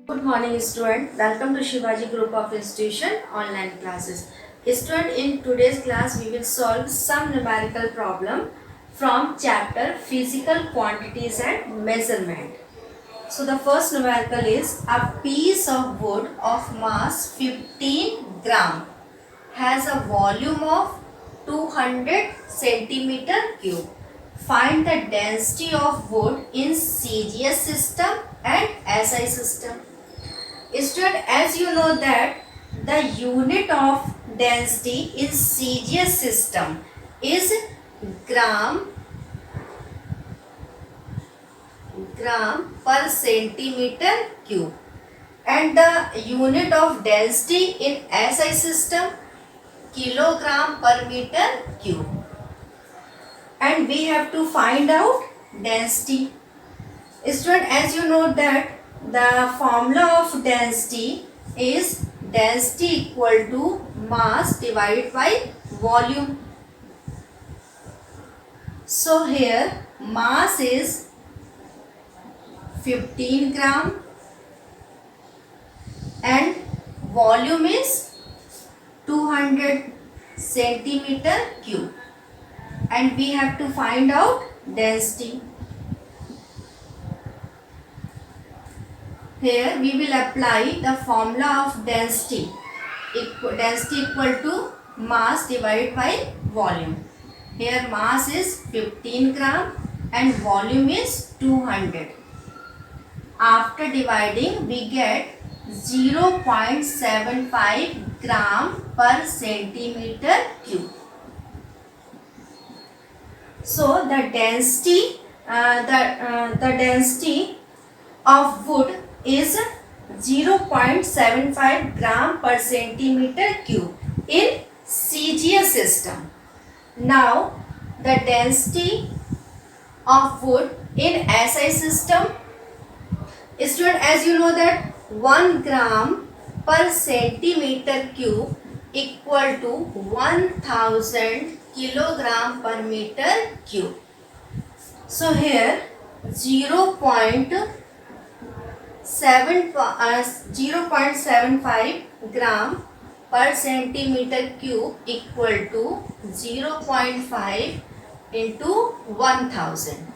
Good morning student. Welcome to Shivaji Group of Institution online classes. Student, in today's class we will solve some numerical problem from chapter Physical Quantities and Measurement. So the first numerical is a piece of wood of mass 15 gram has a volume of 200 centimeter cube. Find the density of wood in CGS system and SI system. Student, as you know that the unit of density in CGS system is gram per centimeter cube, and the unit of density in SI system kilogram per meter cube, and we have to find out density. Student, as you know that the formula of density is density equal to mass divided by volume. So here mass is 15 gram and volume is 200 centimeter cube, and we have to find out density. Here we will apply the formula of density. Density equal to mass divided by volume. Here mass is 15 gram and volume is 200. After dividing we get 0.75 gram per centimeter cube. So the density of wood is 0.75 gram per centimeter cube in CGS system. Now the density of wood in SI system, student, as you know that 1 gram per centimeter cube equal to 1000 kilogram per meter cube. So here 0.75 gram per centimeter cube equal to 0.5 into 1000.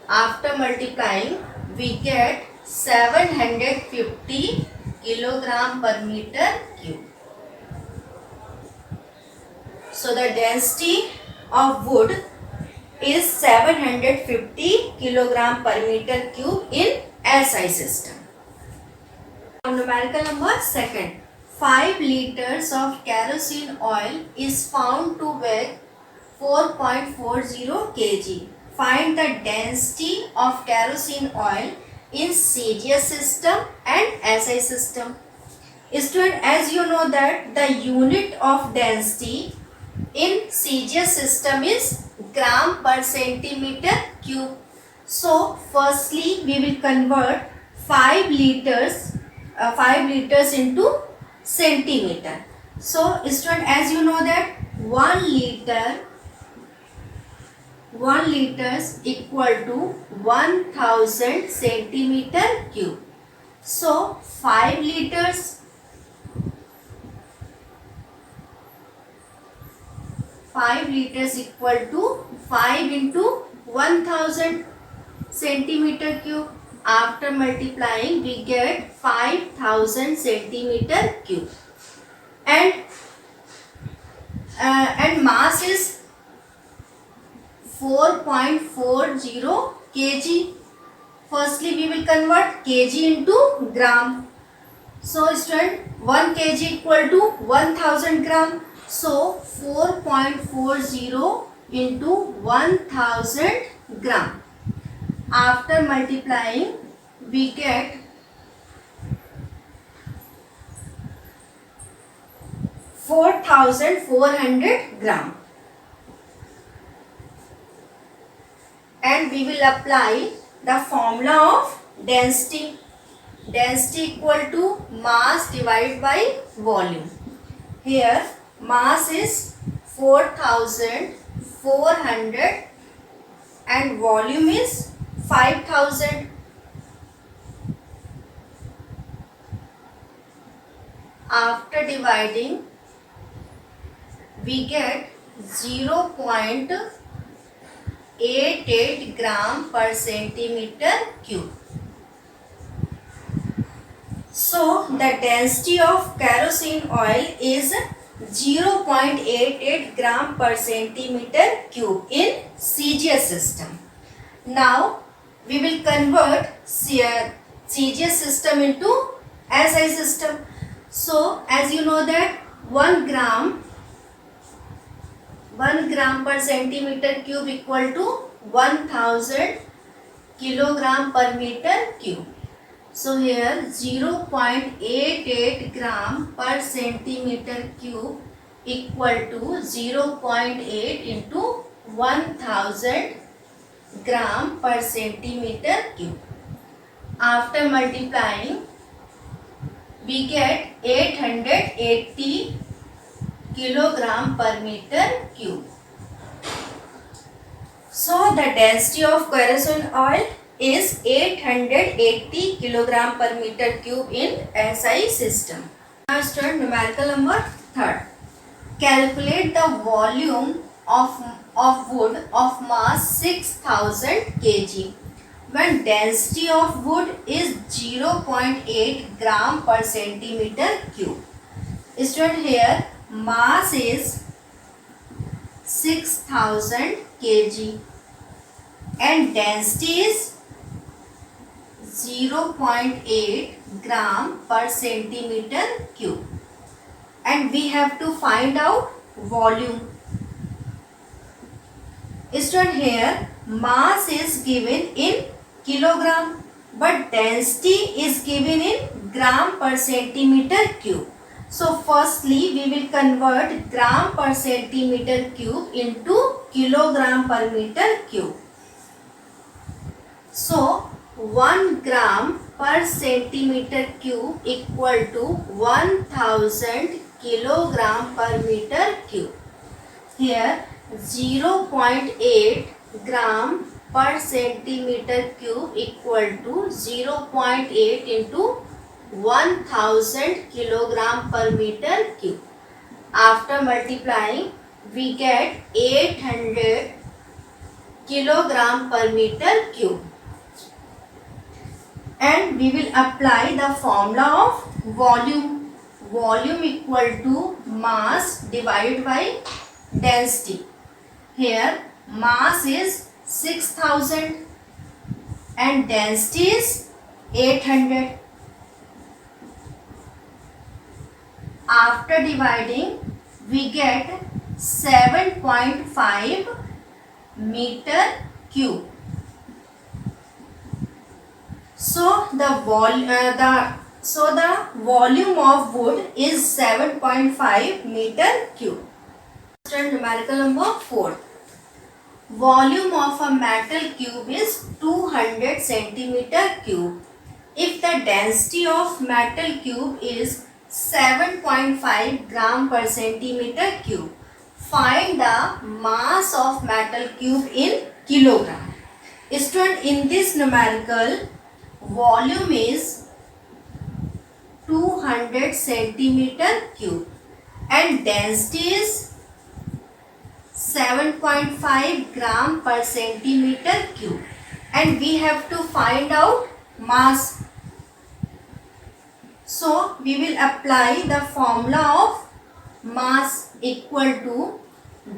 After multiplying we get 750 kilogram per meter cube. So the density of wood is 750 kilogram per meter cube in SI system. Numerical number second. 5 liters of kerosene oil is found to weigh 4.40 kg. Find the density of kerosene oil in CGS system and SI system. Student, as you know that the unit of density in CGS system is gram per centimeter cube. So firstly we will convert 5 liters into centimeter. So student, as you know that 1 liter equal to 1000 centimeter cube. So 5 liters equal to 5 into 1000 centimeter cube. After multiplying we get 5000 centimeter cube, and mass is 4.40 kg. Firstly we will convert kg into gram. So student, 1 kg equal to 1000 gram. So 4.40 into 1000 gram. After multiplying we get 4400 gram, and we will apply the formula of density. Density equal to mass divided by volume. Here mass is 4400 and volume is 5000. After dividing, we get 0.88 gram per centimeter cube. So the density of kerosene oil is 0.88 gram per centimeter cube in CGS system. Now we will convert CGS system into SI system. So as you know that 1 gram per centimeter cube equal to 1000 kilogram per meter cube. So here 0.88 gram per centimeter cube equal to 0.8 into 1000 gram per centimeter cube. After multiplying, we get 880 kilogram per meter cube. So the density of kerosene oil is 880 kilogram per meter cube in SI system. Now student, numerical number 3rd. Calculate the volume of wood of mass 6000 kg when density of wood is 0.8 gram per centimeter cube. Student, here mass is 6000 kg and density is 0.8 gram per centimeter cube, and we have to find out volume. Student, here mass is given in kilogram but density is given in gram per centimeter cube. So firstly we will convert gram per centimeter cube into kilogram per meter cube. So 1 gram per centimeter cube equal to 1000 kilogram per meter cube. Here 0.8 gram per centimeter cube equal to 0.8 into 1000 kilogram per meter cube. After multiplying, we get 800 kilogram per meter cube. And we will apply the formula of volume. Volume equal to mass divided by density. Here mass is 6000 and density is 800. After dividing, we get 7.5 meter cube. So the volume of wood is 7.5 meter cube. Numerical number 4. Volume of a metal cube is 200 centimeter cube. If the density of metal cube is 7.5 gram per centimeter cube, find the mass of metal cube in kilogram. Student, in this numerical, volume is 200 centimeter cube and density is 7.5 gram per centimeter cube, and we have to find out mass. So we will apply the formula of mass equal to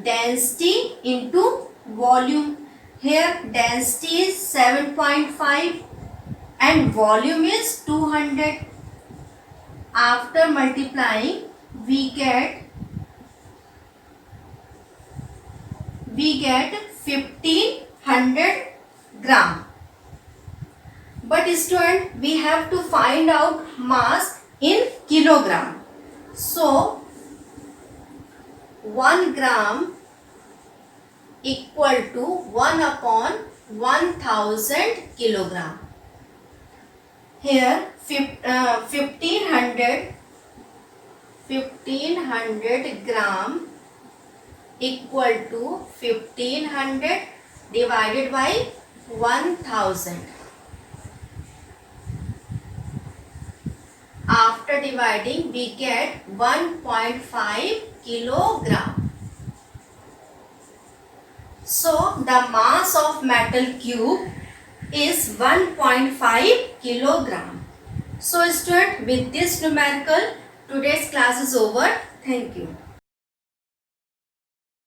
density into volume. Here density is 7.5 and volume is 200. After multiplying, we get 1500 gram. But student, we have to find out mass in kilogram. So 1 gram equal to 1 upon 1000 kilogram. Here 1500 gram equal to 1500 divided by 1000. after dividing we get 1.5 kilogram. So the mass of metal cube is 1.5 kilogram. So student, with this numerical today's class is over. Thank you.